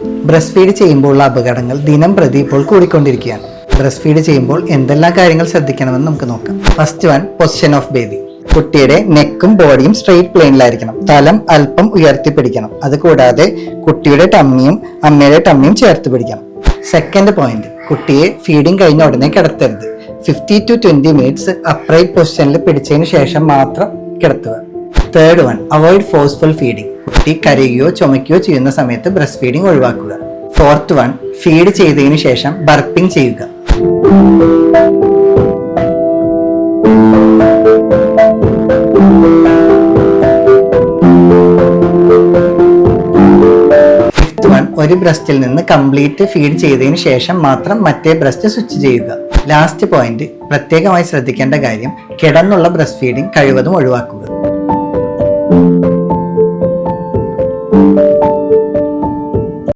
Breast feed ചെയ്യുമ്പോഴുള്ള അപകടങ്ങൾ ദിനം പ്രതി ഇപ്പോൾ കൂടിക്കൊണ്ടിരിക്കുകയാണ്. ബ്രസ്റ്റ് ഫീഡ് ചെയ്യുമ്പോൾ എന്തെല്ലാം കാര്യങ്ങൾ ശ്രദ്ധിക്കണമെന്ന് നമുക്ക് നോക്കാം. First one, position of baby. കുട്ടിയുടെ നെക്കും ബോഡിയും സ്ട്രെയിറ്റ് പ്ലെയിനിലായിരിക്കണം. തലം അല്പം ഉയർത്തി പിടിക്കണം. അതുകൂടാതെ കുട്ടിയുടെ ടമ്മിയും അമ്മയുടെ ടമ്മിയും ചേർത്ത് പിടിക്കണം. സെക്കൻഡ് പോയിന്റ്, കുട്ടിയെ ഫീഡിങ് കഴിഞ്ഞ ഉടനെ കിടത്തരുത്. 50 to 20 മിനിറ്റ്സ് അപ്രൈറ്റ് പൊസിഷനിൽ പിടിച്ചതിന് ശേഷം മാത്രം കിടത്തുക. Third one, avoid forceful feeding. കുട്ടി കരയുകയോ ചുമയ്ക്കുകയോ ചെയ്യുന്ന സമയത്ത് ബ്രസ്റ്റ് ഫീഡിങ് ഒഴിവാക്കുക. ഫോർത്ത് വൺ, ഫീഡ് ചെയ്തതിന് ശേഷം ബർപ്പിംഗ് ചെയ്യുക. ഫിഫ്ത്ത് വൺ, ഒരു ബ്രസ്റ്റിൽ നിന്ന് കംപ്ലീറ്റ് ഫീഡ് ചെയ്തതിന് ശേഷം മാത്രം മറ്റേ ബ്രസ്റ്റ് സ്വിച്ച് ചെയ്യുക. ലാസ്റ്റ് പോയിന്റ്, പ്രത്യേകമായി ശ്രദ്ധിക്കേണ്ട കാര്യം, കിടന്നുള്ള ബ്രസ്റ്റ് ഫീഡിങ് കഴിവതും ഒഴിവാക്കുക.